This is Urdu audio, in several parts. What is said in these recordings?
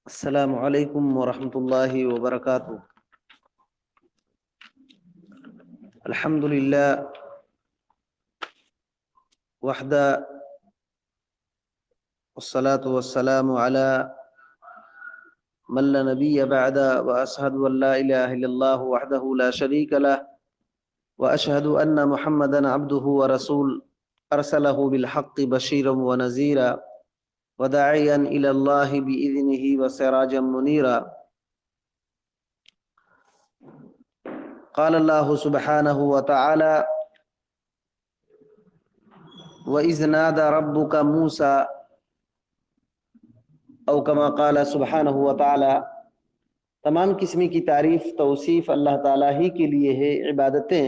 السلام علیکم ورحمۃ اللہ وبرکاتہ۔ الحمد للہ وحدہ والصلاة والسلام علی من لا نبی بعد واشہد ان لا الہ الا اللہ وحدہ لا شریک لہ واشہد ان محمدا عبدہ ورسول ارسلہ بالحق بشیرا ونذیرا وداعیا الی اللہ باذنہ وسراجا منیرا۔ قال اللہ سبحانہ وتعالی وَإِذْ نَادَى رَبُّكَ مُوسَى او کما قال سبحانہ وتعالی۔ تمام قسم کی تعریف توصیف اللہ تعالیٰ ہی کے لیے ہے، عبادتیں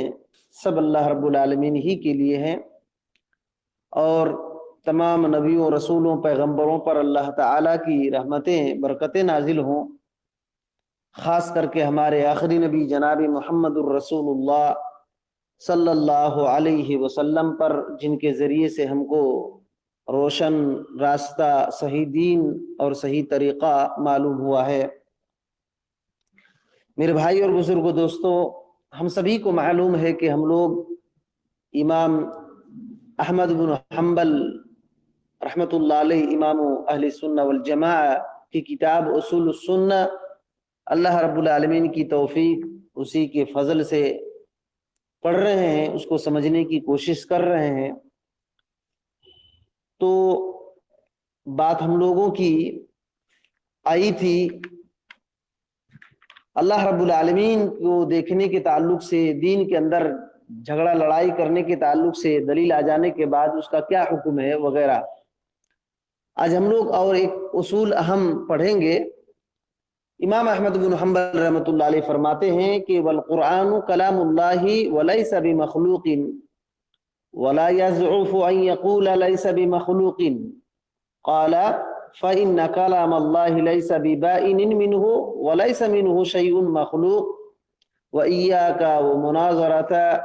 سب اللہ رب العالمین ہی کے لیے ہیں، اور تمام نبیوں رسولوں پیغمبروں پر اللہ تعالیٰ کی رحمتیں برکتیں نازل ہوں، خاص کر کے ہمارے آخری نبی جناب محمد الرسول اللہ صلی اللہ علیہ وسلم پر، جن کے ذریعے سے ہم کو روشن راستہ، صحیح دین اور صحیح طریقہ معلوم ہوا ہے۔ میرے بھائی اور بزرگوں، دوستو، ہم سبھی کو معلوم ہے کہ ہم لوگ امام احمد بن حنبل رحمۃ اللہ علیہ، امام اہل سنہ والجماعہ کی کتاب اصول السنہ، اللہ رب العالمین کی توفیق، اسی کے فضل سے پڑھ رہے ہیں، اس کو سمجھنے کی کوشش کر رہے ہیں۔ تو بات ہم لوگوں کی آئی تھی اللہ رب العالمین کو دیکھنے کے تعلق سے، دین کے اندر جھگڑا لڑائی کرنے کے تعلق سے دلیل آ جانے کے بعد اس کا کیا حکم ہے وغیرہ۔ آج ہم لوگ اور ایک اصول اہم پڑھیں گے۔ امام احمد بن حنبل رحمۃ اللہ علیہ فرماتے ہیں کہ والقرآن کلام اللہ وليس بمخلوق ولا يزعف ان يقول ليس بمخلوق قال فإن كلام الله ليس ببائن منه وليس منه شيء مخلوق وإياك ومناظرة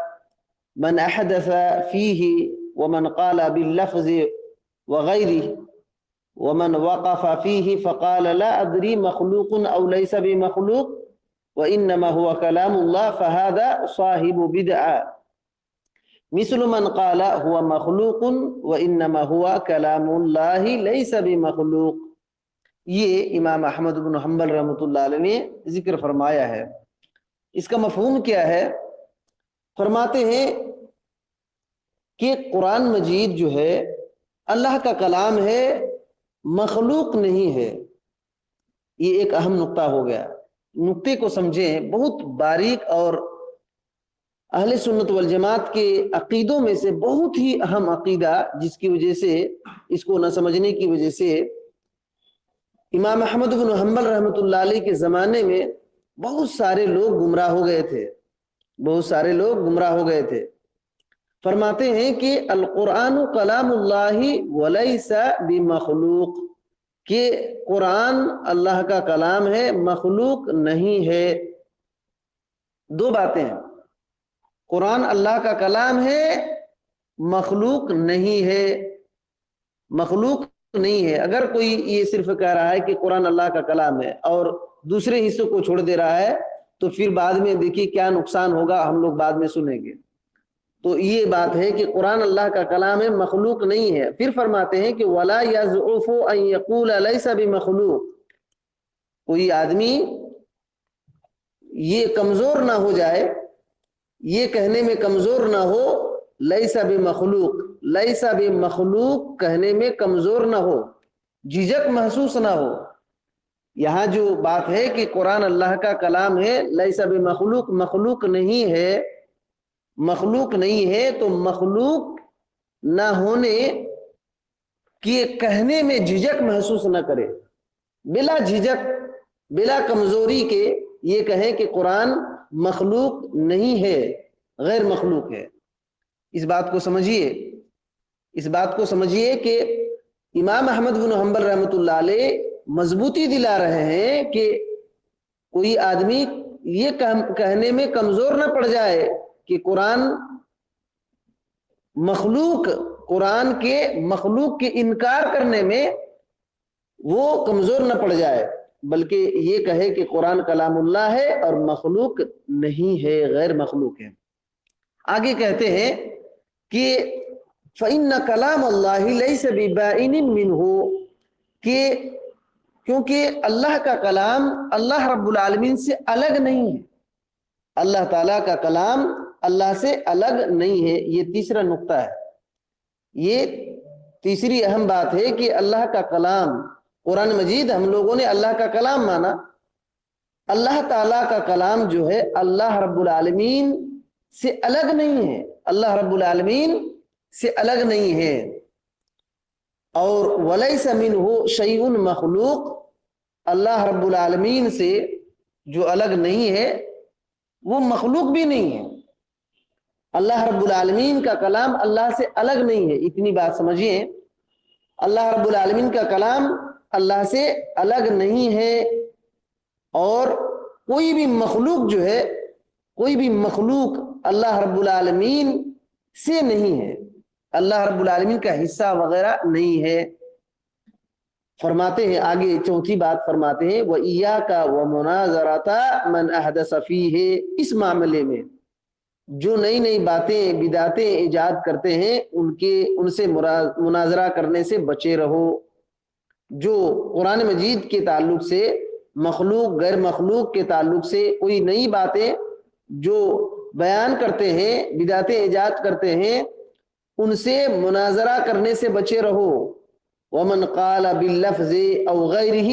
من أحدث فيه ومن قال باللفظ وغيره ومن وقف فيه فقال لا أدري مخلوق أو ليس بمخلوق وإنما هو كلام الله فهذا صاحب بدعة مثل من قال هو مخلوق وإنما هو كلام الله ليس بمخلوق۔ یہ امام احمد بن حنبل رحمۃ اللہ علیہ نے ذکر فرمایا ہے۔ اس کا مفہوم کیا ہے؟ فرماتے ہیں کہ قرآن مجید جو ہے اللہ کا کلام ہے، مخلوق نہیں ہے۔ یہ ایک اہم نقطہ ہو گیا۔ نقطے کو سمجھیں، بہت باریک اور اہل سنت والجماعت کے عقیدوں میں سے بہت ہی اہم عقیدہ، جس کی وجہ سے اس کو نہ سمجھنے کی وجہ سے امام احمد بن حنبل رحمۃ اللہ علیہ کے زمانے میں بہت سارے لوگ گمراہ ہو گئے تھے، بہت سارے لوگ گمراہ ہو گئے تھے۔ فرماتے ہیں کہ القرآن کلام اللہ ولیس بمخلوق، کہ قرآن اللہ کا کلام ہے، مخلوق نہیں ہے۔ دو باتیں ہیں، قرآن اللہ کا کلام ہے، مخلوق نہیں ہے، مخلوق نہیں ہے۔ اگر کوئی یہ صرف کہہ رہا ہے کہ قرآن اللہ کا کلام ہے اور دوسرے حصوں کو چھوڑ دے رہا ہے، تو پھر بعد میں دیکھیے کیا نقصان ہوگا، ہم لوگ بعد میں سنیں گے۔ تو یہ بات ہے کہ قرآن اللہ کا کلام ہے، مخلوق نہیں ہے۔ پھر فرماتے ہیں کہ وَلَا يَزْعُفُ أَن يَقُولَ لَيْسَ بِمَخْلُوق، کوئی آدمی یہ کمزور نہ ہو جائے، یہ کہنے میں کمزور نہ ہو، لیس بمخلوق، لیس بمخلوق کہنے میں کمزور نہ ہو، جھجک محسوس نہ ہو۔ یہاں جو بات ہے کہ قرآن اللہ کا کلام ہے، لیس بمخلوق، مخلوق نہیں ہے، مخلوق نہیں ہے، تو مخلوق نہ ہونے کے کہنے میں جھجک محسوس نہ کرے، بلا جھجک، بلا کمزوری کے یہ کہیں کہ قرآن مخلوق نہیں ہے، غیر مخلوق ہے۔ اس بات کو سمجھیے، اس بات کو سمجھیے کہ امام احمد بن حنبل رحمۃ اللہ علیہ مضبوطی دلا رہے ہیں کہ کوئی آدمی یہ کہنے میں کمزور نہ پڑ جائے کہ قرآن مخلوق، قرآن کے مخلوق کے انکار کرنے میں وہ کمزور نہ پڑ جائے۔ بلکہ یہ کہے کہ قرآن کلام اللہ ہے اور مخلوق نہیں ہے، غیر مخلوق ہے۔ آگے کہتے ہیں کہ فَإِنَّ كَلَامَ اللَّهِ لَيْسَ بِبَائِنٍ مِّنْهُ، کہ کیونکہ اللہ کا کلام اللہ رب العالمین سے الگ نہیں ہے، اللہ تعالیٰ کا کلام اللہ سے الگ نہیں ہے۔ یہ تیسرا نقطہ ہے، یہ تیسری اہم بات ہے کہ اللہ کا کلام، قرآن مجید ہم لوگوں نے اللہ کا کلام مانا، اللہ تعالیٰ کا کلام جو ہے اللہ رب العالمین سے الگ نہیں ہے، اللہ رب العالمین سے الگ نہیں ہے۔ اور وَلَيْسَ مِنْهُ شَيْءٌ مخلوق، اللہ رب العالمین سے جو الگ نہیں ہے وہ مخلوق بھی نہیں ہے۔ اللہ رب العالمین کا کلام اللہ سے الگ نہیں ہے، اتنی بات سمجھیے، اللہ رب العالمین کا کلام اللہ سے الگ نہیں ہے، اور کوئی بھی مخلوق جو ہے، کوئی بھی مخلوق اللہ رب العالمین سے نہیں ہے، اللہ رب العالمین کا حصہ وغیرہ نہیں ہے۔ فرماتے ہیں آگے چوتھی بات فرماتے ہیں وَإِيَّاكَ وَمُنَاظَرَةَ مَنْ أَحْدَثَ فِيهِ، اس معاملے میں جو نئی نئی باتیں بدعتیں ایجاد کرتے ہیں ان سے مناظرہ کرنے سے بچے رہو۔ جو قرآن مجید کے تعلق سے، مخلوق غیر مخلوق کے تعلق سے کوئی نئی باتیں جو بیان کرتے ہیں، بدعتیں ایجاد کرتے ہیں، ان سے مناظرہ کرنے سے بچے رہو۔ ومن قال باللفظ او غیرہ،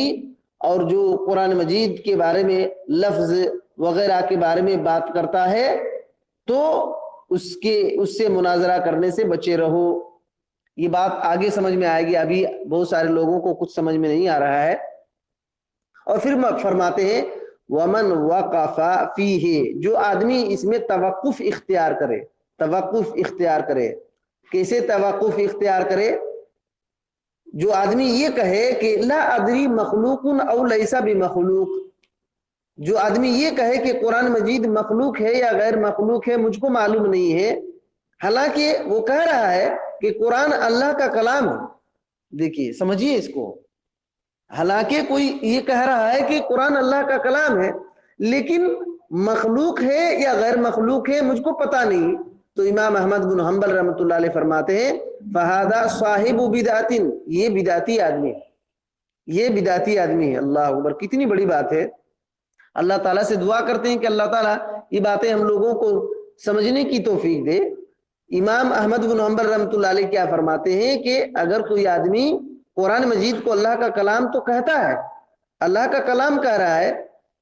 اور جو قرآن مجید کے بارے میں لفظ وغیرہ کے بارے میں بات کرتا ہے تو اس سے مناظرہ کرنے سے بچے رہو۔ یہ بات آگے سمجھ میں آئے گی، ابھی بہت سارے لوگوں کو کچھ سمجھ میں نہیں آ رہا ہے۔ اور پھر فرماتے ہیں ومن وقف فیہ، جو آدمی اس میں توقف اختیار کرے، توقف اختیار کرے۔ کیسے توقف اختیار کرے؟ جو آدمی یہ کہے کہ لا ادری مخلوق او لیس بمخلوق، جو آدمی یہ کہے کہ قرآن مجید مخلوق ہے یا غیر مخلوق ہے مجھ کو معلوم نہیں ہے، حالانکہ وہ کہہ رہا ہے کہ قرآن اللہ کا کلام ہے۔ دیکھیے سمجھیے اس کو، حالانکہ کوئی یہ کہہ رہا ہے کہ قرآن اللہ کا کلام ہے لیکن مخلوق ہے یا غیر مخلوق ہے مجھ کو پتہ نہیں، تو امام احمد بن حنبل رحمۃ اللہ علیہ فرماتے ہیں فہذا صاحب بدعت، یہ بدعتی آدمی، یہ بدعتی آدمی ہے۔ اللہ اکبر، کتنی بڑی بات ہے۔ اللہ تعالیٰ سے دعا کرتے ہیں کہ اللہ تعالیٰ یہ باتیں ہم لوگوں کو سمجھنے کی توفیق دے۔ امام احمد بن حنبل رحمۃ اللہ علیہ کیا فرماتے ہیں کہ اگر کوئی آدمی قرآن مجید کو اللہ کا کلام تو کہتا ہے، اللہ کا کلام کہہ رہا ہے،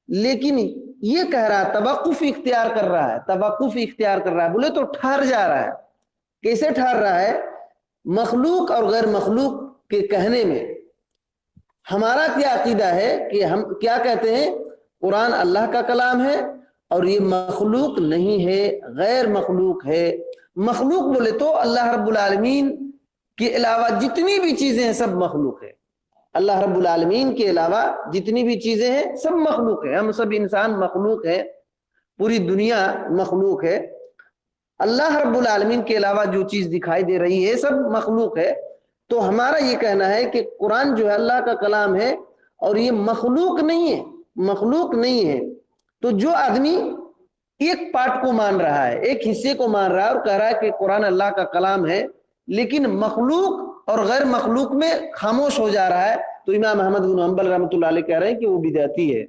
لیکن یہ کہہ رہا ہے، توقف اختیار کر رہا ہے، توقف اختیار کر رہا ہے، بولے تو ٹھہر جا رہا ہے۔ کیسے ٹھہر رہا ہے؟ مخلوق اور غیر مخلوق کے کہنے میں ہمارا کیا عقیدہ ہے کہ ہم کیا کہتے ہیں؟ قرآن اللہ کا کلام ہے اور یہ مخلوق نہیں ہے، غیر مخلوق ہے۔ مخلوق بولے تو اللہ رب العالمین کے علاوہ جتنی بھی چیزیں ہیں سب مخلوق ہے، اللہ رب العالمین کے علاوہ جتنی بھی چیزیں ہیں سب مخلوق ہے، ہم سب انسان مخلوق ہے، پوری دنیا مخلوق ہے۔ اللہ رب العالمین کے علاوہ جو چیز دکھائی دے رہی ہے سب مخلوق ہے۔ تو ہمارا یہ کہنا ہے کہ قرآن جو ہے اللہ کا کلام ہے اور یہ مخلوق نہیں ہے، مخلوق نہیں ہے۔ تو جو آدمی ایک پارٹ کو مان رہا ہے، ایک حصے کو مان رہا ہے اور کہہ رہا ہے کہ قرآن اللہ کا کلام ہے، لیکن مخلوق اور غیر مخلوق میں خاموش ہو جا رہا ہے، تو امام احمد بن حنبل رحمۃ اللہ علیہ کہہ رہے ہیں کہ وہ بدعتی ہے،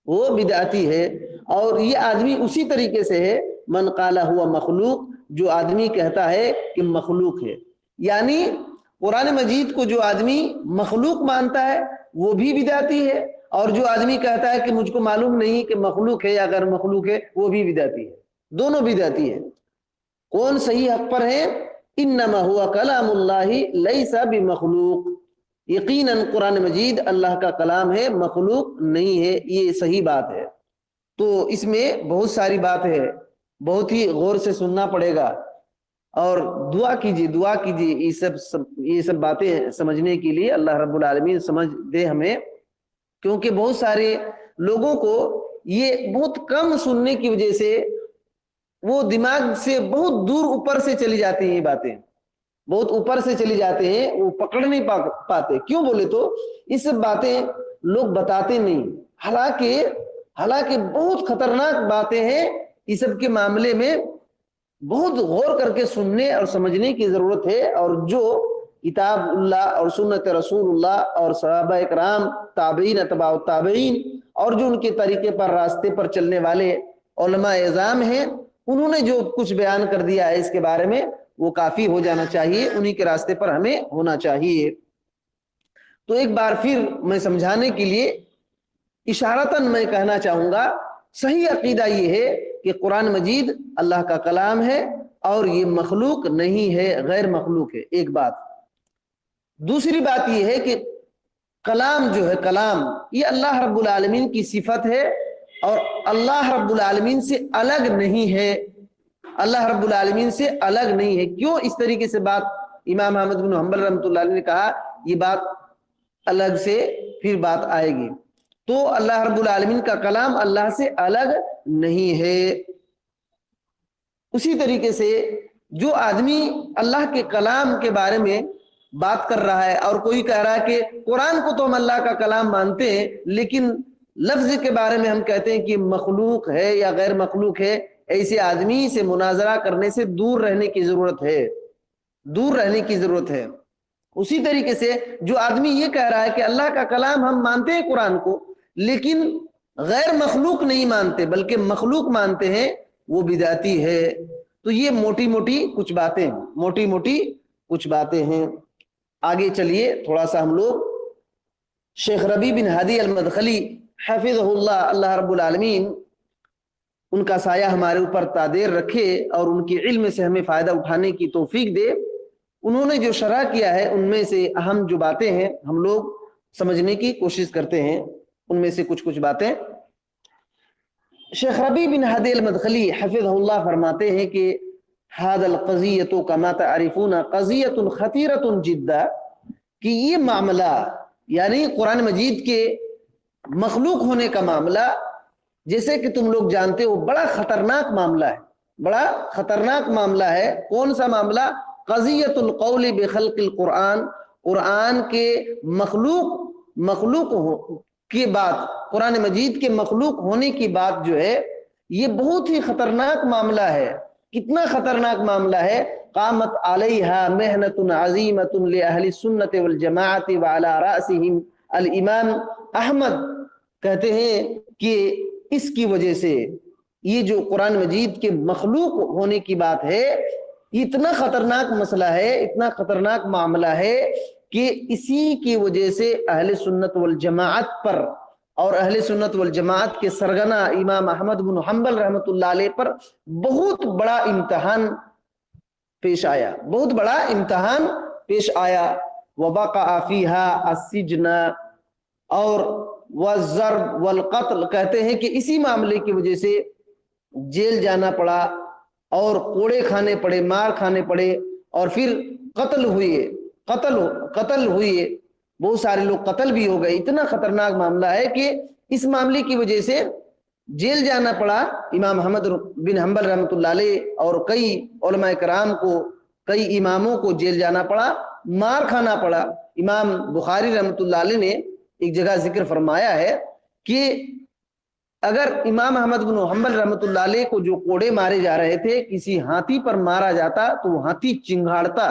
وہ بدعتی ہے۔ اور یہ آدمی اسی طریقے سے ہے من قال ہوا مخلوق، جو آدمی کہتا ہے کہ مخلوق ہے، یعنی قرآن مجید کو جو آدمی مخلوق مانتا ہے وہ بھی بدعتی ہے، اور جو آدمی کہتا ہے کہ مجھ کو معلوم نہیں کہ مخلوق ہے یا غیر مخلوق ہے وہ بھی بدعتی ہے، دونوں بدعتی ہے۔ کون صحیح حق پر ہے؟ انما ہوا کلام اللہ لیس بمخلوق، یقیناً قرآن مجید اللہ کا کلام ہے، مخلوق نہیں ہے، یہ صحیح بات ہے۔ تو اس میں بہت ساری بات ہے، بہت ہی غور سے سننا پڑے گا، اور دعا کیجیے، دعا کیجیے یہ سب باتیں سمجھنے کے لیے اللہ رب العالمین سمجھ دے ہمیں، کیونکہ بہت سارے لوگوں کو یہ بہت کم سننے کی وجہ سے وہ دماغ سے بہت دور اوپر سے چلی جاتی ہیں، یہ باتیں بہت اوپر سے چلی جاتے ہیں، وہ پکڑ نہیں پاتے۔ کیوں بولے تو یہ سب باتیں لوگ بتاتے نہیں، حالانکہ بہت خطرناک باتیں ہیں، اس سب کے معاملے میں بہت غور کر کے سننے اور سمجھنے کی ضرورت ہے۔ اور جو کتاب اللہ اور سنت رسول اللہ اور صحابہ اکرام، تابعین، اتباع التابعین، اور جو ان کے طریقے پر راستے پر چلنے والے علماء اعظام ہیں، انہوں نے جو کچھ بیان کر دیا ہے اس کے بارے میں، وہ کافی ہو جانا چاہیے، انہی کے راستے پر ہمیں ہونا چاہیے۔ تو ایک بار پھر میں سمجھانے کے لیے اشارتاً میں کہنا چاہوں گا، صحیح عقیدہ یہ ہے کہ قرآن مجید اللہ کا کلام ہے اور یہ مخلوق نہیں ہے، غیر مخلوق ہے، ایک بات۔ دوسری بات یہ ہے کہ کلام جو ہے، کلام یہ اللہ رب العالمین کی صفت ہے اور اللہ رب العالمین سے الگ نہیں ہے، اللہ رب العالمین سے الگ نہیں ہے۔ کیوں اس طریقے سے بات امام احمد بن حنبل رحمۃ اللہ علیہ نے کہا یہ بات الگ سے پھر بات آئے گی، تو اللہ رب العالمین کا کلام اللہ سے الگ نہیں ہے۔ اسی طریقے سے جو آدمی اللہ کے کلام کے بارے میں بات کر رہا ہے اور کوئی کہہ رہا ہے کہ قرآن کو تو ہم اللہ کا کلام مانتے ہیں لیکن لفظ کے بارے میں ہم کہتے ہیں کہ مخلوق ہے یا غیر مخلوق ہے، ایسے آدمی سے مناظرہ کرنے سے دور رہنے کی ضرورت ہے، دور رہنے کی ضرورت ہے۔ اسی طریقے سے جو آدمی یہ کہہ رہا ہے کہ اللہ کا کلام ہم مانتے ہیں قرآن کو لیکن غیر مخلوق نہیں مانتے بلکہ مخلوق مانتے ہیں، وہ بدعتی ہے۔ تو یہ موٹی موٹی کچھ باتیں ہیں۔ آگے چلیے تھوڑا سا ہم لوگ شیخ ربیع بن ہادی المدخلی حفظہ اللہ، اللہ رب العالمین ان کا سایہ ہمارے اوپر تادیر رکھے اور ان کی علم سے ہمیں فائدہ اٹھانے کی توفیق دے، انہوں نے جو شرح کیا ہے ان میں سے اہم جو باتیں ہیں ہم لوگ سمجھنے کی کوشش کرتے ہیں۔ ان میں سے کچھ باتیں شیخ ربیع بن ہادی المدخلی حفظہ اللہ فرماتے ہیں کہ هذا القضیۃ کما تعرفون قضیۃ خطیرۃ جدا، کہ یہ معاملہ یعنی قرآن مجید کے مخلوق ہونے کا معاملہ جیسے کہ تم لوگ جانتے ہو بڑا خطرناک معاملہ ہے، بڑا خطرناک معاملہ ہے۔ کون سا معاملہ؟ قضیۃ القول بخلق القرآن، قرآن کے مخلوق کی بات، قرآن مجید کے مخلوق ہونے کی بات جو ہے یہ بہت ہی خطرناک معاملہ ہے۔ کتنا خطرناک معاملہ ہے؟ قامت علیہا محنت عظیمت لأہل السنت والجماعت وعلی رأسہم الامام احمد، کہتے ہیں کہ اس کی وجہ سے یہ جو قرآن مجید کے مخلوق ہونے کی بات ہے اتنا خطرناک مسئلہ ہے، اتنا خطرناک معاملہ ہے کہ اسی کی وجہ سے اہل سنت والجماعت پر اور اہل سنت والجماعت کے سرغنہ امام احمد بن حنبل رحمۃ اللہ علیہ پر بہت بڑا امتحان پیش آیا، بہت بڑا امتحان پیش آیا۔ وبقع فیہا السجن اور والضرب والقتل، کہتے ہیں کہ اسی معاملے کی وجہ سے جیل جانا پڑا اور کوڑے کھانے پڑے، مار کھانے پڑے، اور پھر قتل ہوئے، بہت سارے لوگ قتل بھی ہو گئے۔ اتنا خطرناک معاملہ ہے کہ اس معاملے کی وجہ سے جیل جانا پڑا امام احمد بن حنبل رحمۃ اللہ علیہ، اور کئی علماء کرام کو، کئی اماموں کو جیل جانا پڑا، مار کھانا پڑا۔ امام بخاری رحمۃ اللہ علیہ نے ایک جگہ ذکر فرمایا ہے کہ اگر امام احمد بن حنبل رحمۃ اللہ علیہ کو جو کوڑے مارے جا رہے تھے کسی ہاتھی پر مارا جاتا تو وہ ہاتھی چنگھاڑتا،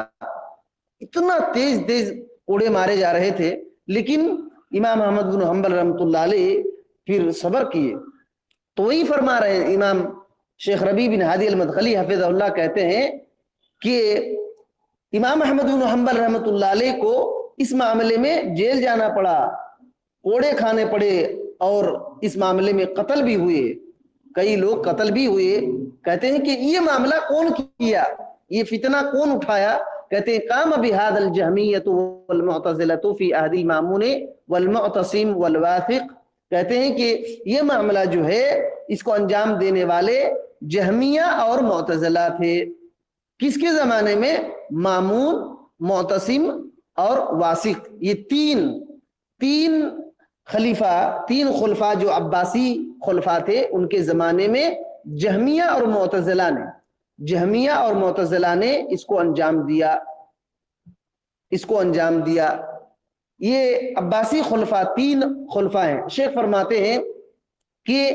اتنا تیز کوڑے مارے جا رہے تھے، لیکن امام احمد بن حنبل رحمۃ اللہ علیہ پھر صبر کیے۔ تو وہی فرما رہے ہیں امام شیخ ربیع بن ہادی المدخلی حفظہ اللہ، کہتے ہیں کہ امام احمد بن حنبل رحمۃ اللہ علیہ کو اس معاملے میں جیل جانا پڑا، کوڑے کھانے پڑے، اور اس معاملے میں قتل بھی ہوئے، کئی لوگ قتل بھی ہوئے۔ کہتے ہیں کہ یہ معاملہ کون کیا، یہ فتنہ کون اٹھایا؟ کہتے ہیں قام بہذا الجہمیۃ والمعتزلۃ فی عہد المامون والمعتصم والواثق، کہتے ہیں کہ یہ معاملہ جو ہے اس کو انجام دینے والے جہمیہ اور معتزلہ تھے۔ کس کے زمانے میں؟ مامون، معتصم اور واثق، یہ تین خلفاء جو عباسی خلفاء تھے ان کے زمانے میں جہمیہ اور معتزلہ نے اس کو انجام دیا۔ یہ عباسی خلفاء 3 خلفاء ہیں. شیخ فرماتے ہیں کہ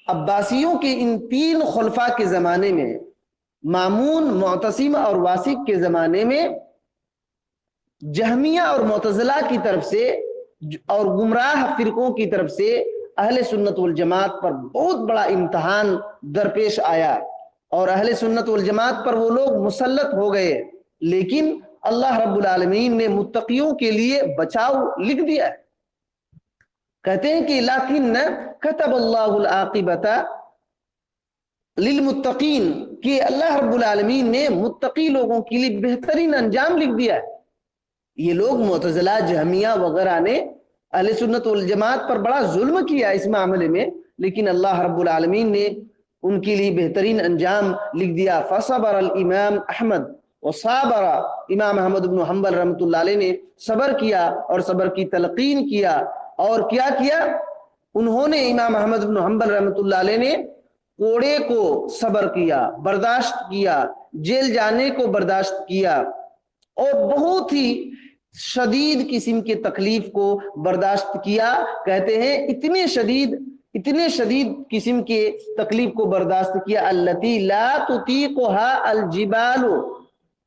عباسیوں کے ان 3 خلفاء کے زمانے میں، مامون، معتصم اور واسق کے زمانے میں، جہمیہ اور معتزلہ کی طرف سے اور گمراہ فرقوں کی طرف سے اہل سنت والجماعت پر بہت بڑا امتحان درپیش آیا، اور اہل سنت والجماعت پر وہ لوگ مسلط ہو گئے. لیکن اللہ رب العالمین نے متقیوں کے لیے بچاؤ لکھ دیا ہے. کہتے ہیں کہ لیکن کتب اللہ العاقبۃ للمتقین، کہ اللہ رب العالمین نے متقی لوگوں کے لیے بہترین انجام لکھ دیا ہے. یہ لوگ معتزلہ، جہمیہ وغیرہ نے اہل سنت والجماعت پر بڑا ظلم کیا اس معاملے میں، لیکن اللہ رب العالمین نے ان کے لیے بہترین انجام لکھ دیا. فصبر الامام احمد وصابر، امام احمد بن حنبل رحمۃ اللہ علیہ نے صبر کیا اور صبر کی تلقین کیا. اور کیا کیا انہوں نے؟ امام احمد بن حنبل رحمۃ اللہ علیہ نے کوڑے کو صبر کیا، برداشت کیا، جیل جانے کو برداشت کیا، اور بہت ہی شدید قسم کے تکلیف کو برداشت کیا. کہتے ہیں اتنے شدید قسم کے تکلیف کو برداشت کیا. التی لا تطیقها الجبال،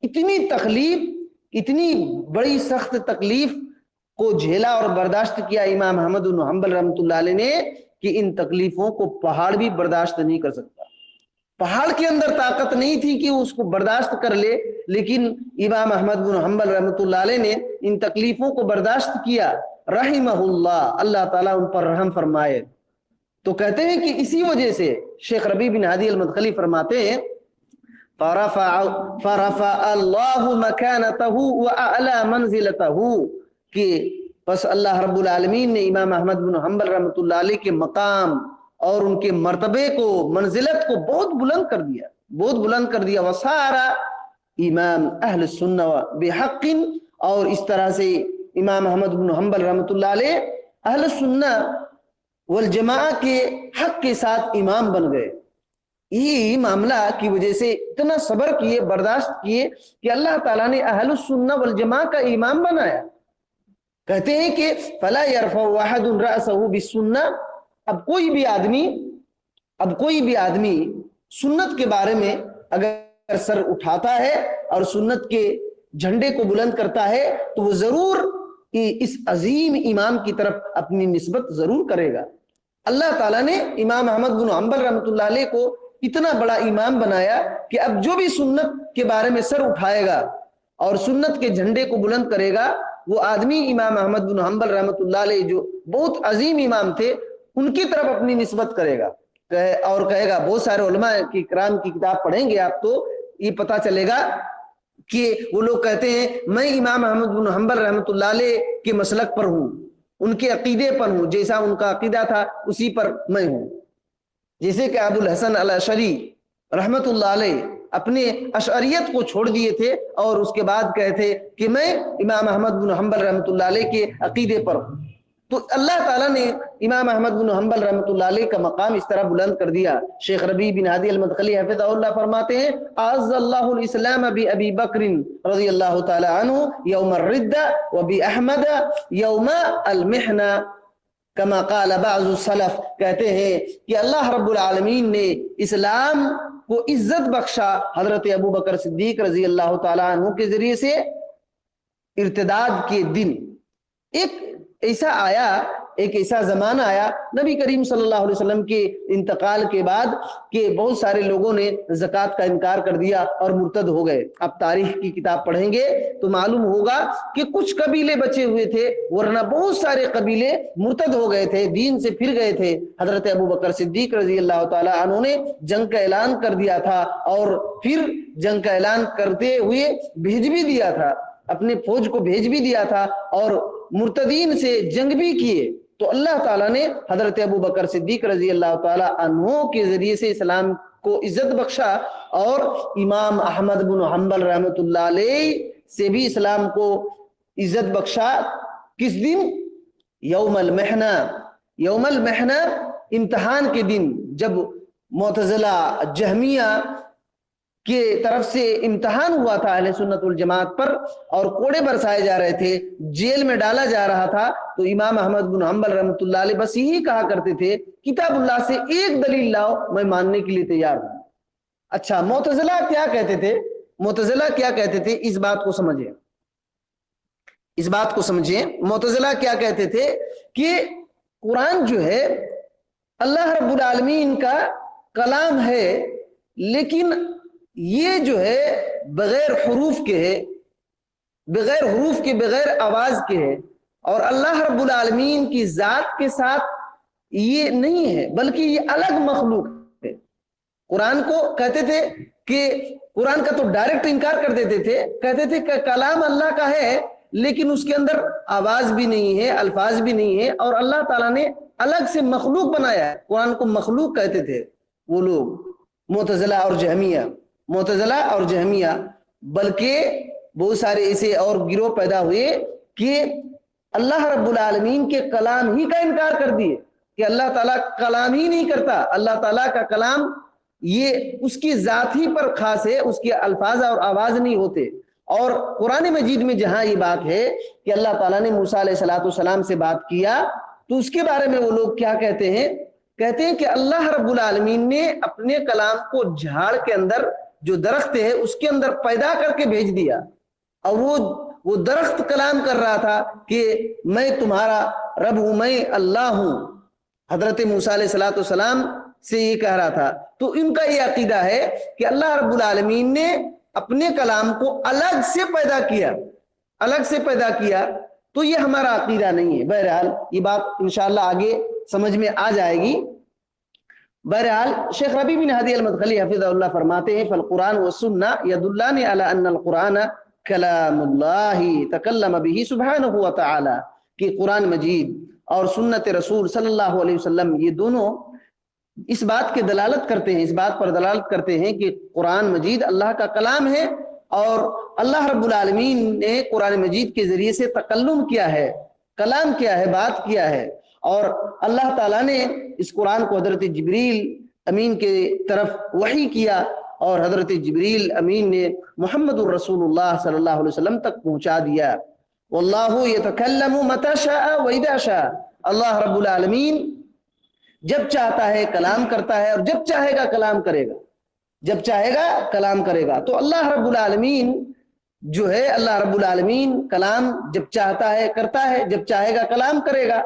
اتنی تکلیف، اتنی بڑی سخت تکلیف کو جھیلا اور برداشت کیا امام احمد بن حنبل رحمۃ اللہ علیہ نے کہ ان تکلیفوں کو پہاڑ بھی برداشت نہیں کر سکتا. پہاڑ کے اندر طاقت نہیں تھی کہ اس کو برداشت کر لے، لیکن امام احمد بن حنبل رحمۃ اللہ علیہ نے ان تکلیفوں کو برداشت کیا. رحمہ اللہ، اللہ تعالیٰ ان پر رحم فرمائے. تو کہتے ہیں کہ اسی وجہ سے شیخ ربیع بن ہادی المدخلی فرماتے ہیں فرفع اللہ مکانتہ واعلی منزلتہ، کہ بس اللہ رب العالمین نے امام احمد بن حنبل رحمۃ اللہ علیہ کے مقام اور ان کے مرتبے کو، منزلت کو بہت بلند کر دیا، بہت بلند کر دیا. وصار امام اہل السنہ بحق، اور اس طرح سے امام احمد بن حنبل رحمۃ اللہ علیہ اہل السنہ والجماعہ کے حق کے ساتھ امام بن گئے. یہ معاملہ کی وجہ سے اتنا صبر کیے، برداشت کیے کہ اللہ تعالیٰ نے اہل السنہ والجماعہ کا امام بنایا. کہتے ہیں کہ فلا يرفع واحد رأسه بالسنہ، اب کوئی بھی آدمی سنت کے بارے میں اگر سر اٹھاتا ہے اور سنت کے جھنڈے کو بلند کرتا ہے تو وہ ضرور اس عظیم امام کی طرف اپنی نسبت ضرور کرے گا. اللہ تعالیٰ نے امام احمد بن حنبل رحمۃ اللہ علیہ کو اتنا بڑا امام بنایا کہ اب جو بھی سنت کے بارے میں سر اٹھائے گا اور سنت کے جھنڈے کو بلند کرے گا، وہ آدمی امام احمد بن حنبل رحمۃ اللہ علیہ جو بہت عظیم امام تھے ان کی طرف اپنی نسبت کرے گا اور کہے گا. بہت سارے علماء کی کرام کی کتاب پڑھیں گے آپ تو یہ پتا چلے گا کہ وہ لوگ کہتے ہیں میں امام احمد بن حنبل رحمۃ اللہ علیہ کے مسلک پر ہوں، ان کے عقیدے پر ہوں، جیسا ان کا عقیدہ تھا اسی پر میں ہوں. جیسے کہ ابو الحسن الاشعری رحمۃ اللہ علیہ اپنے اشعریت کو چھوڑ دیے تھے اور اس کے بعد کہتے کہ میں امام احمد بن حنبل رحمۃ اللہ علیہ کے عقیدے پر ہوں. تو اللہ تعالیٰ نے امام احمد بن حنبل رحمۃ اللہ علیہ کا مقام اس طرح بلند کر دیا. شیخ ربیع بن ہادی المدخلی حفظہ اللہ فرماتے ہیں اعز اللہ الاسلام بابی بکر رضی اللہ تعالی عنہ یوم الردہ وباحمد یوم المحنہ کما قال بعض السلف. کہتے ہیں کہ اللہ رب العالمین نے اسلام کو عزت بخشا حضرت ابو بکر صدیق رضی اللہ تعالیٰ عنہ کے ذریعے سے. ارتداد کے دن ایک ایسا زمانہ آیا نبی کریم صلی اللہ علیہ وسلم کے انتقال کے بعد کہ بہت سارے لوگوں نے زکوٰۃ کا انکار کر دیا اور مرتد ہو گئے. اب تاریخ کی کتاب پڑھیں گے تو معلوم ہوگا کہ کچھ قبیلے بچے ہوئے تھے، ورنہ بہت سارے قبیلے مرتد ہو گئے تھے، دین سے پھر گئے تھے. حضرت ابو بکر صدیق رضی اللہ تعالی عنہ نے جنگ کا اعلان کر دیا تھا اور پھر جنگ کا اعلان کرتے ہوئے بھیج بھی دیا تھا، اپنے فوج کو بھیج بھی دیا تھا اور مرتدین سے جنگ بھی کیے. تو اللہ تعالیٰ نے حضرت ابو بکر صدیق رضی اللہ تعالی عنہ کے ذریعے سے اسلام کو عزت بخشا اور امام احمد بن حنبل رحمۃ اللہ علیہ سے بھی اسلام کو عزت بخشا. کس دن؟ یوم المحنہ. یوم المحنہ امتحان کے دن، جب معتزلہ، جہمیہ کی طرف سے امتحان ہوا تھا اہل سنت والجماعت پر اور کوڑے برسائے جا رہے تھے، جیل میں ڈالا جا رہا تھا، تو امام احمد بن حنبل رحمۃ اللہ علیہ بس یہی کہا کرتے تھے کتاب اللہ سے ایک دلیل لاؤ میں ماننے کے لیے تیار ہوں۔ اچھا معتزلہ کیا کہتے تھے؟ معتزلہ کیا کہتے تھے؟ اس بات کو سمجھیں، اس بات کو سمجھیں۔ معتزلہ کیا کہتے تھے کہ قرآن جو ہے اللہ رب العالمین کا کلام ہے، لیکن یہ جو ہے بغیر حروف کے ہے، بغیر حروف کے، بغیر آواز کے ہے، اور اللہ رب العالمین کی ذات کے ساتھ یہ نہیں ہے بلکہ یہ الگ مخلوق ہے۔ قرآن کو کہتے تھے کہ قرآن کا تو ڈائریکٹ انکار کر دیتے تھے، کہتے تھے کہ کلام اللہ کا ہے لیکن اس کے اندر آواز بھی نہیں ہے، الفاظ بھی نہیں ہے، اور اللہ تعالیٰ نے الگ سے مخلوق بنایا ہے۔ قرآن کو مخلوق کہتے تھے وہ لوگ، معتزلہ اور جہمیہ، معتزلہ اور جہمیہ۔ بلکہ بہت سارے ایسے اور گروہ پیدا ہوئے کہ اللہ رب العالمین کے کلام ہی کا انکار کر دیے کہ اللہ تعالیٰ کلام ہی نہیں کرتا، اللہ تعالیٰ کا کلام یہ اس کی ذات ہی پر خاص ہے، اس کے الفاظ اور آواز نہیں ہوتے۔ اور قرآن مجید میں جہاں یہ بات ہے کہ اللہ تعالیٰ نے موسیٰ علیہ السلام سے بات کیا، تو اس کے بارے میں وہ لوگ کیا کہتے ہیں؟ کہتے ہیں کہ اللہ رب العالمین نے اپنے کلام کو جھاڑ کے اندر، جو درخت ہے اس کے اندر پیدا کر کے بھیج دیا، اور وہ درخت کلام کر رہا تھا کہ میں تمہارا رب ہوں، میں اللہ ہوں۔ حضرت موسیٰ علیہ السلام سے یہ کہہ رہا تھا۔ تو ان کا یہ عقیدہ ہے کہ اللہ رب العالمین نے اپنے کلام کو الگ سے پیدا کیا، الگ سے پیدا کیا، تو یہ ہمارا عقیدہ نہیں ہے۔ بہرحال یہ بات انشاءاللہ آگے سمجھ میں آ جائے گی۔ بہرحال شیخ ربیع بن ہادی المدخلی حفظہ اللہ فرماتے ہیں فالقرآن والسنہ یدلان علی ان القرآن کلام اللہ تکلم به سبحانہ وتعالی، کہ قرآن مجید اور سنت رسول صلی اللہ علیہ وسلم یہ دونوں اس بات کے دلالت کرتے ہیں، اس بات پر دلالت کرتے ہیں کہ قرآن مجید اللہ کا کلام ہے، اور اللہ رب العالمین نے قرآن مجید کے ذریعے سے تکلم کیا ہے، کلام کیا ہے، بات کیا ہے۔ اور اللہ تعالیٰ نے اس قرآن کو حضرت جبریل امین کے طرف وحی کیا، اور حضرت جبریل امین نے محمد الرسول اللہ صلی اللہ علیہ وسلم تک پہنچا دیا۔ واللہ یتکلم متی شاء و اذا شاء، اللہ رب العالمین جب چاہتا ہے کلام کرتا ہے، اور جب چاہے گا کلام کرے گا، جب چاہے گا کلام کرے گا۔ تو اللہ رب العالمین جو ہے، اللہ رب العالمین کلام جب چاہتا ہے کرتا ہے، جب چاہے گا کلام کرے گا،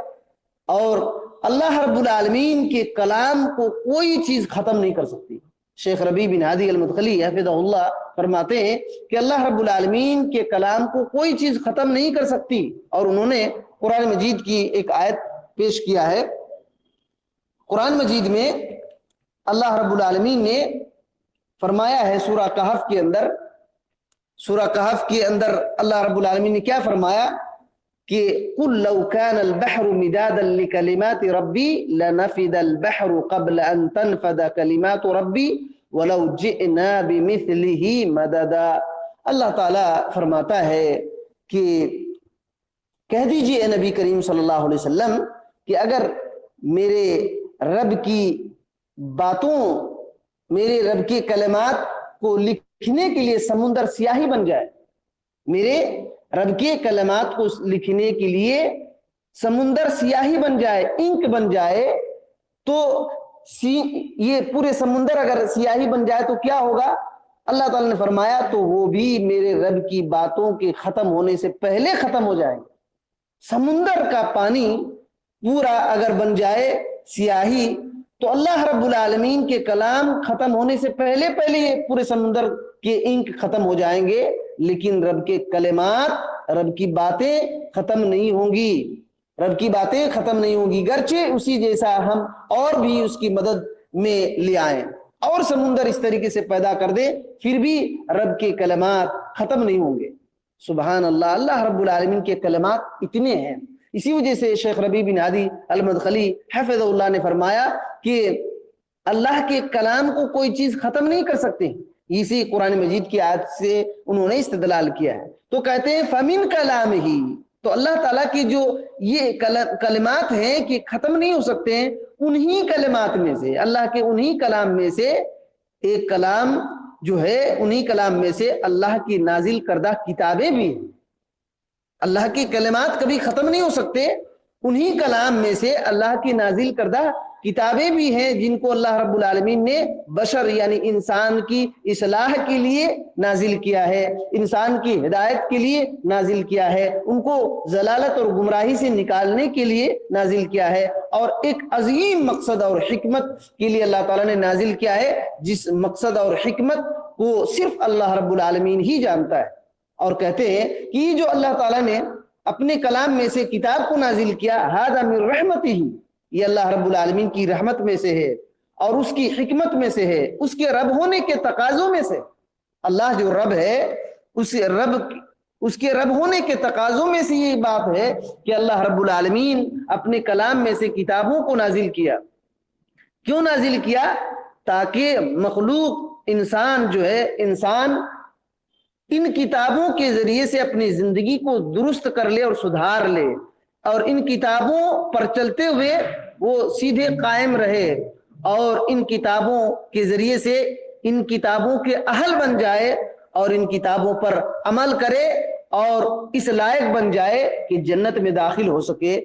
اور اللہ رب العالمین کے کلام کو کوئی چیز ختم نہیں کر سکتی۔ شیخ ربیع بن ہادی المدخلی حفظہ اللہ فرماتے ہیں کہ اللہ رب العالمین کے کلام کو کوئی چیز ختم نہیں کر سکتی، اور انہوں نے قرآن مجید کی ایک آیت پیش کیا ہے۔ قرآن مجید میں اللہ رب العالمین نے فرمایا ہے سورہ کہف کے اندر، سورہ کہف کے اندر اللہ رب العالمین نے کیا فرمایا کہ قُلْ لَوْ كَانَ الْبَحْرُ مِدَادًا لِكَلِمَاتِ رَبِّي لَنَفِدَ الْبَحْرُ قَبْلَ أَن تَنْفَدَ كَلِمَاتُ رَبِّي وَلَوْ جِئْنَا بِمِثْلِهِ مَدَدًا۔ اللہ تعالیٰ فرماتا ہے کہ کہہ دیجئے اے نبی کریم صلی اللہ علیہ وسلم کہ اگر میرے رب کی باتوں، میرے رب کے کلمات کو لکھنے کے لیے سمندر سیاہی بن جائے، میرے رب کے کلمات کو لکھنے کے لیے سمندر سیاہی بن جائے، انک بن جائے، تو یہ پورے سمندر اگر سیاہی بن جائے تو کیا ہوگا؟ اللہ تعالیٰ نے فرمایا تو وہ بھی میرے رب کی باتوں کے ختم ہونے سے پہلے ختم ہو جائیں گے۔ سمندر کا پانی پورا اگر بن جائے سیاہی تو اللہ رب العالمین کے کلام ختم ہونے سے پہلے یہ پورے سمندر کے انک ختم ہو جائیں گے، لیکن رب کے کلمات، رب کی باتیں ختم نہیں ہوں گی، رب کی باتیں ختم نہیں ہوں گی، گرچہ اسی جیسا ہم اور بھی اس کی مدد میں لے آئیں اور سمندر اس طریقے سے پیدا کر دے، پھر بھی رب کے کلمات ختم نہیں ہوں گے۔ سبحان اللہ، اللہ رب العالمین کے کلمات اتنے ہیں۔ اسی وجہ سے شیخ ربیع بن ہادی المدخلی حفظہ اللہ نے فرمایا کہ اللہ کے کلام کو کوئی چیز ختم نہیں کر سکتے۔ اسی قرآن مجید کی آیت سے انہوں نے استدلال کیا ہے۔ تو کہتے ہیں فَمِن كَلَامِهِ، تو اللہ تعالیٰ کی جو یہ کلمات ہیں کہ ختم نہیں ہو سکتے ہیں، انہی کلمات میں سے، اللہ کے انہی کلام میں سے ایک کلام جو ہے انہی کلام میں سے اللہ کی نازل کردہ کتابیں بھی ہیں۔ اللہ کے کلمات کبھی ختم نہیں ہو سکتے، انہی کلام میں سے اللہ کی نازل کردہ کتابیں بھی ہیں جن کو اللہ رب العالمین نے بشر یعنی انسان کی اصلاح کے لیے نازل کیا ہے، انسان کی ہدایت کے لیے نازل کیا ہے، ان کو ضلالت اور گمراہی سے نکالنے کے لیے نازل کیا ہے، اور ایک عظیم مقصد اور حکمت کے لیے اللہ تعالیٰ نے نازل کیا ہے، جس مقصد اور حکمت کو صرف اللہ رب العالمین ہی جانتا ہے۔ اور کہتے ہیں کہ یہ جو اللہ تعالیٰ نے اپنے کلام میں سے کتاب کو نازل کیا، ھذا من رحمتہ، یہ اللہ رب العالمین کی رحمت میں سے ہے اور اس کی حکمت میں سے ہے، اس کے رب ہونے کے تقاضوں میں سے۔ اللہ جو رب ہے اس کے رب ہونے کے تقاضوں میں سے یہ بات ہے کہ اللہ رب العالمین اپنے کلام میں سے کتابوں کو نازل کیا۔ کیوں نازل کیا؟ تاکہ مخلوق انسان جو ہے، انسان ان کتابوں کے ذریعے سے اپنی زندگی کو درست کر لے اور سدھار لے، اور ان کتابوں پر چلتے ہوئے وہ سیدھے قائم رہے، اور ان کتابوں کے ذریعے سے ان کتابوں کے اہل بن جائے اور ان کتابوں پر عمل کرے اور اس لائق بن جائے کہ جنت میں داخل ہو سکے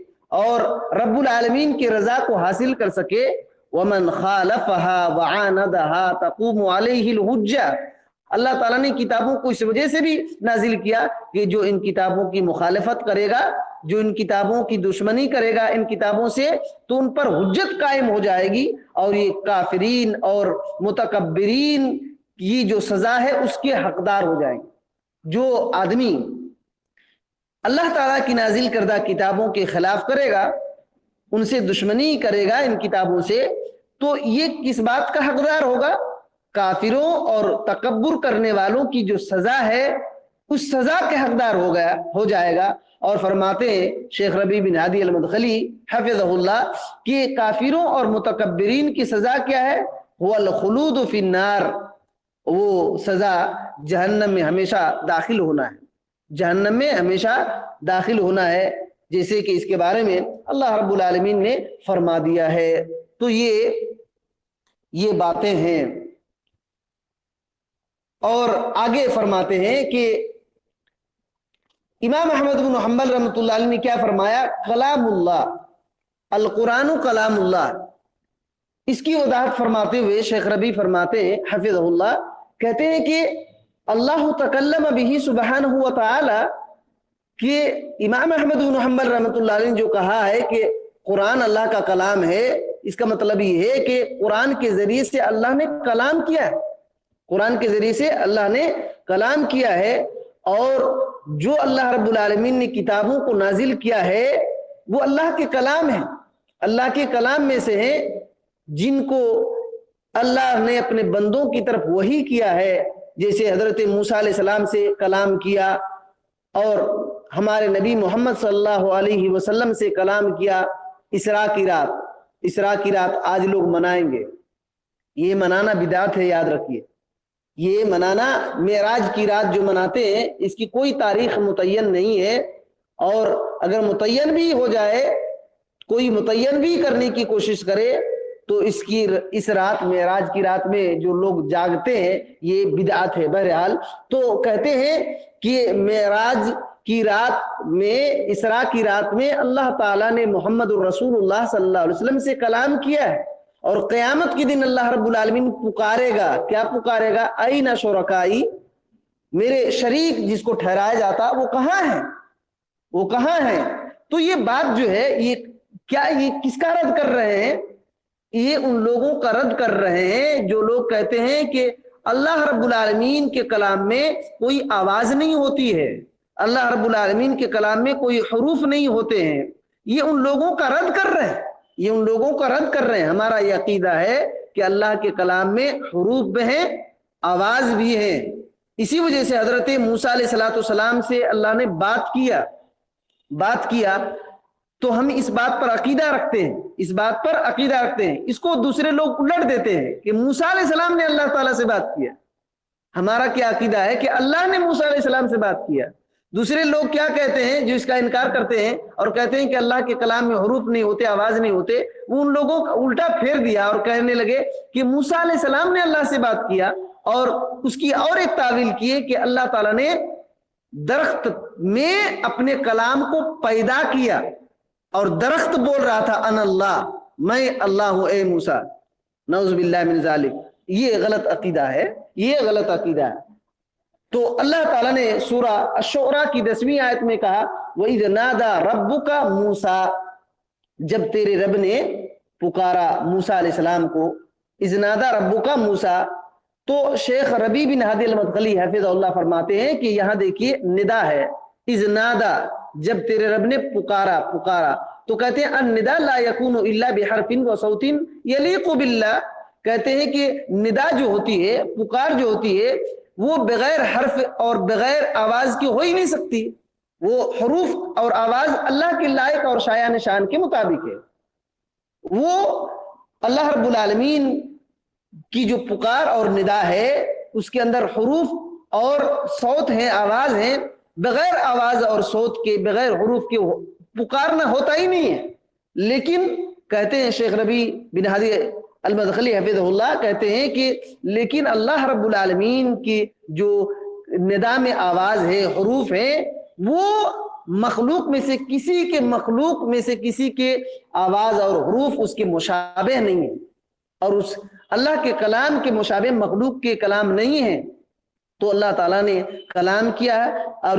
اور رب العالمین کی رضا کو حاصل کر سکے۔ وَمَنْ خَالَفَهَا وَعَانَدَهَا تَقُومُ عَلَيْهِ الْحُجَّةُ، اللہ تعالیٰ نے کتابوں کو اس وجہ سے بھی نازل کیا کہ جو ان کتابوں کی مخالفت کرے گا، جو ان کتابوں کی دشمنی کرے گا ان کتابوں سے، تو ان پر حجت قائم ہو جائے گی، اور یہ کافرین اور متکبرین کی جو سزا ہے اس کے حقدار ہو جائیں گے۔ جو آدمی اللہ تعالیٰ کی نازل کردہ کتابوں کے خلاف کرے گا، ان سے دشمنی کرے گا ان کتابوں سے، تو یہ کس بات کا حقدار ہوگا؟ کافروں اور تکبر کرنے والوں کی جو سزا ہے اس سزا کے حقدار ہو جائے گا۔ اور فرماتے ہیں شیخ ربیع بن ہادی المدخلی حفظہ اللہ کہ کافروں اور متکبرین کی سزا کیا ہے؟ هو الخلود فی النار، وہ سزا جہنم میں ہمیشہ داخل ہونا ہے، جہنم میں ہمیشہ داخل ہونا ہے، جیسے کہ اس کے بارے میں اللہ رب العالمین نے فرما دیا ہے۔ تو یہ باتیں ہیں۔ اور آگے فرماتے ہیں کہ امام احمد بن حنبل رحمۃ اللہ علیہ نے کیا فرمایا؟ کلام اللہ، القرآن کلام اللہ۔ اس کی وضاحت فرماتے ہوئے شیخ ربیع فرماتے ہیں حفظہ اللہ، کہتے ہیں کہ اللہ تکلم بہ سبحانہ وتعالی، کہ امام احمد بن حنبل رحمۃ اللہ علیہ نے جو کہا ہے کہ قرآن اللہ کا کلام ہے، اس کا مطلب یہ ہے کہ قرآن کے ذریعے سے اللہ نے کلام کیا ہے، قرآن کے ذریعے سے اللہ نے کلام کیا ہے، اور جو اللہ رب العالمین نے کتابوں کو نازل کیا ہے وہ اللہ کے کلام ہیں، اللہ کے کلام میں سے ہیں جن کو اللہ نے اپنے بندوں کی طرف وحی کیا ہے، جیسے حضرت موسیٰ علیہ السلام سے کلام کیا، اور ہمارے نبی محمد صلی اللہ علیہ وسلم سے کلام کیا۔ اسراء کی رات آج لوگ منائیں گے، یہ منانا بدعت ہے، یاد رکھیے۔ یہ منانا معراج کی رات جو مناتے ہیں اس کی کوئی تاریخ متعین نہیں ہے، اور اگر متعین بھی ہو جائے، کوئی متعین بھی کرنے کی کوشش کرے، تو اس رات معراج کی رات میں جو لوگ جاگتے ہیں یہ بدعت ہے۔ بہرحال تو کہتے ہیں کہ معراج کی رات میں، اسراء کی رات میں اللہ تعالیٰ نے محمد الرسول اللہ صلی اللہ علیہ وسلم سے کلام کیا ہے، اور قیامت کے دن اللہ رب العالمین پکارے گا، کیا پکارے گا؟ این شرکائی، میرے شریک جس کو ٹھہرایا جاتا وہ کہاں ہیں، وہ کہاں ہیں؟ تو یہ بات جو ہے یہ کس کا رد کر رہے ہیں؟ یہ ان لوگوں کا رد کر رہے ہیں جو لوگ کہتے ہیں کہ اللہ رب العالمین کے کلام میں کوئی آواز نہیں ہوتی ہے، اللہ رب العالمین کے کلام میں کوئی حروف نہیں ہوتے ہیں۔ یہ ان لوگوں کا رد کر رہے ہیں، یہ ان لوگوں کا رد کر رہے ہیں۔ ہمارا یہ عقیدہ ہے کہ اللہ کے کلام میں حروف بھی ہیں، آواز بھی ہے۔ اسی وجہ سے حضرت موسیٰ علیہ السلام سے اللہ نے بات کیا تو ہم اس بات پر عقیدہ رکھتے ہیں، اس کو دوسرے لوگ الٹ دیتے ہیں کہ موسیٰ علیہ السلام نے اللہ تعالیٰ سے بات کیا۔ ہمارا کیا عقیدہ ہے کہ اللہ نے موسیٰ علیہ السلام سے بات کیا۔ دوسرے لوگ کیا کہتے ہیں جو اس کا انکار کرتے ہیں اور کہتے ہیں کہ اللہ کے کلام میں حروف نہیں ہوتے، آواز نہیں ہوتے، وہ ان لوگوں کا الٹا پھیر دیا اور کہنے لگے کہ موسیٰ علیہ السلام نے اللہ سے بات کیا، اور اس کی اور ایک تعویل کی ہے کہ اللہ تعالیٰ نے درخت میں اپنے کلام کو پیدا کیا اور درخت بول رہا تھا ان اللہ، میں اللہ ہوں اے موسیٰ، نعوذ باللہ من ذالک۔ یہ غلط عقیدہ ہے، یہ غلط عقیدہ ہے۔ تو اللہ تعالیٰ نے سورہ الشعراء کی 10ویں آیت میں کہا وَإِذْ نَادَى رَبُّكَ مُوسَىٰ، جب تیرے رب نے پکارا موسیٰ علیہ السلام کو، اِذْ نَادَى رَبُّكَ مُوسَىٰ۔ تو شیخ ربیع بن ہادی المدخلی حفظہ اللہ فرماتے ہیں کہ یہاں دیکھیے ندا ہے، اِذْ نَادَى، جب تیرے رب نے پکارا، تو کہتے ہیں الندا لا يكون الا بحرف وصوت يليق بالله، کہتے ہیں کہ ندا جو ہوتی ہے، پکار جو ہوتی ہے، وہ بغیر حرف اور بغیر آواز کی ہو ہی نہیں سکتی، وہ حروف اور آواز اللہ کے لائق اور شایان شان کے مطابق ہے۔ وہ اللہ رب العالمین کی جو پکار اور ندا ہے اس کے اندر حروف اور صوت ہیں، آواز ہیں، بغیر آواز اور صوت کے، بغیر حروف کے پکارنا ہوتا ہی نہیں ہے۔ لیکن کہتے ہیں شیخ ربیع بن ہادی المدخلی حفظہ اللہ، کہتے ہیں کہ لیکن اللہ رب العالمین کی جو ندا میں آواز ہے، حروف ہیں، وہ مخلوق میں سے کسی کے آواز اور حروف اس کے مشابہ نہیں ہے، اور اس اللہ کے کلام کے مشابہ مخلوق کے کلام نہیں ہے۔ تو اللہ تعالیٰ نے کلام کیا ہے، اور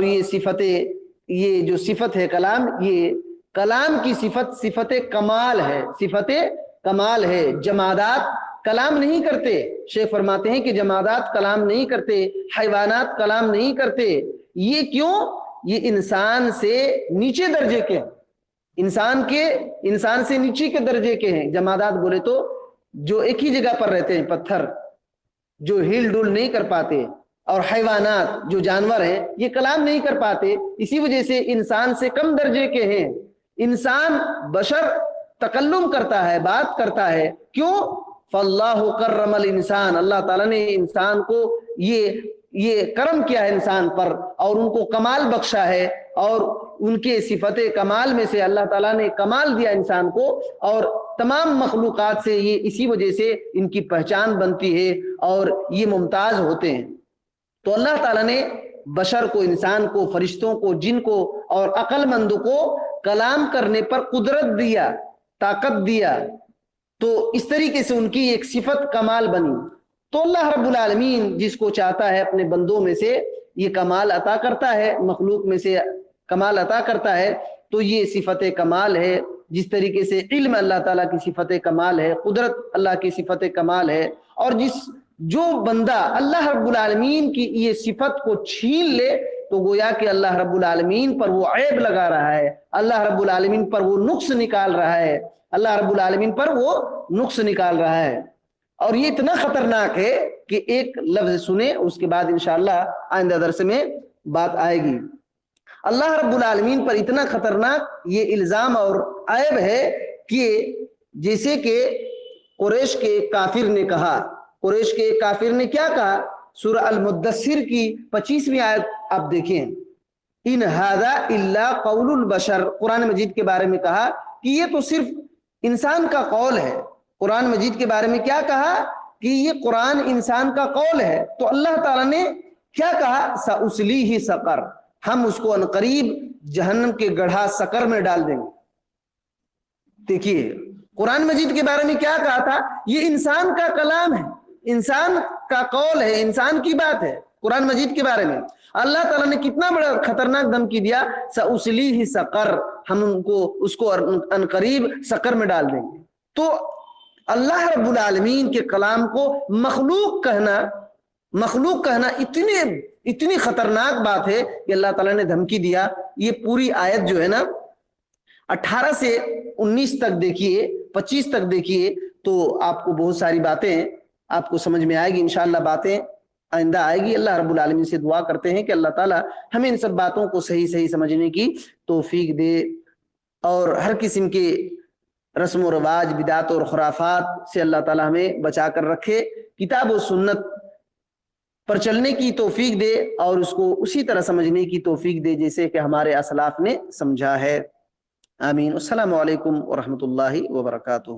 یہ جو صفت ہے کلام، یہ کلام کی صفت کمال ہے، صفت کمال ہے۔ جمادات کلام نہیں کرتے، شیخ فرماتے ہیں کہ جمادات کلام نہیں کرتے، حیوانات کلام نہیں کرتے۔ یہ کیوں؟ یہ انسان سے نیچے درجے کے ہیں، انسان سے نیچے کے درجے کے ہیں۔ جمادات بولے تو جو ایک ہی جگہ پر رہتے ہیں، پتھر جو ہل ڈول نہیں کر پاتے، اور حیوانات جو جانور ہیں یہ کلام نہیں کر پاتے، اسی وجہ سے انسان سے کم درجے کے ہیں۔ انسان بشر تکلم کرتا ہے، بات کرتا ہے، کیوں؟ فَاللَّهُ كَرَّمَ الْإِنسان، اللہ تعالیٰ نے انسان کو یہ کرم کیا ہے انسان پر، اور ان کو کمال بخشا ہے، اور ان کے صفت کمال میں سے اللہ تعالیٰ نے کمال دیا انسان کو، اور تمام مخلوقات سے یہ اسی وجہ سے ان کی پہچان بنتی ہے اور یہ ممتاز ہوتے ہیں۔ تو اللہ تعالیٰ نے بشر کو، انسان کو، فرشتوں کو، جن کو اور عقل مند کو کلام کرنے پر قدرت دیا، طاقت دیا، تو اس طریقے سے ان کی ایک صفت کمال بنی۔ تو اللہ رب العالمین جس کو چاہتا ہے اپنے بندوں میں سے یہ کمال عطا کرتا ہے، مخلوق میں سے کمال عطا کرتا ہے، تو یہ صفت کمال ہے۔ جس طریقے سے علم اللہ تعالیٰ کی صفت کمال ہے، قدرت اللہ کی صفت کمال ہے، اور جو بندہ اللہ رب العالمین کی یہ صفت کو چھین لے تو گویا کہ اللہ رب العالمین پر وہ عیب لگا رہا ہے، اللہ رب العالمین پر وہ نقص نکال رہا ہے، اللہ رب العالمین پر وہ نقص نکال رہا ہے۔ اور یہ اتنا خطرناک ہے کہ ایک لفظ سنیں، اس کے بعد انشاءاللہ آئندہ درس میں بات آئے گی۔ اللہ رب العالمین پر اتنا خطرناک یہ الزام اور عیب ہے کہ جیسے کہ قریش کے کافر نے کہا، قریش کے کافر نے کیا کہا؟ سورہ المدثر کی 25ویں آیت آپ دیکھیں، ان ھذا الا قول البشر، قرآن مجید کے بارے میں کہا کہ یہ تو صرف انسان کا قول ہے۔ قرآن مجید کے بارے میں کیا کہا؟ کہ یہ قرآن انسان کا قول ہے۔ تو اللہ تعالیٰ نے کیا کہا؟ سأصلیہ سقر، ہم اس کو عنقریب جہنم کے گڑھا سقر میں ڈال دیں گے۔ دیکھیے قرآن مجید کے بارے میں کیا کہا تھا؟ یہ انسان کا کلام ہے، انسان کا قول ہے، انسان کی بات ہے۔ قرآن مجید کے بارے میں اللہ تعالیٰ نے کتنا بڑا خطرناک دھمکی دیا، سأصلیہ سقر، ہم اس کو عنقریب سقر میں ڈال دیں گے۔ تو اللہ رب العالمین کے کلام کو مخلوق کہنا اتنی خطرناک بات ہے کہ اللہ تعالیٰ نے دھمکی دیا۔ یہ پوری آیت جو ہے نا 18 سے 19 تک دیکھیے، 25 تک دیکھیے، تو آپ کو بہت ساری باتیں آپ کو سمجھ میں آئے گی انشاءاللہ، باتیں آئندہ آئے گی۔ اللہ رب العالمین سے دعا کرتے ہیں کہ اللہ تعالیٰ ہمیں ان سب باتوں کو صحیح سمجھنے کی توفیق دے، اور ہر قسم کے رسم و رواج، بدعت اور خرافات سے اللہ تعالیٰ ہمیں بچا کر رکھے، کتاب و سنت پر چلنے کی توفیق دے، اور اس کو اسی طرح سمجھنے کی توفیق دے جیسے کہ ہمارے اسلاف نے سمجھا ہے۔ آمین۔ السلام علیکم ورحمۃ اللہ وبرکاتہ۔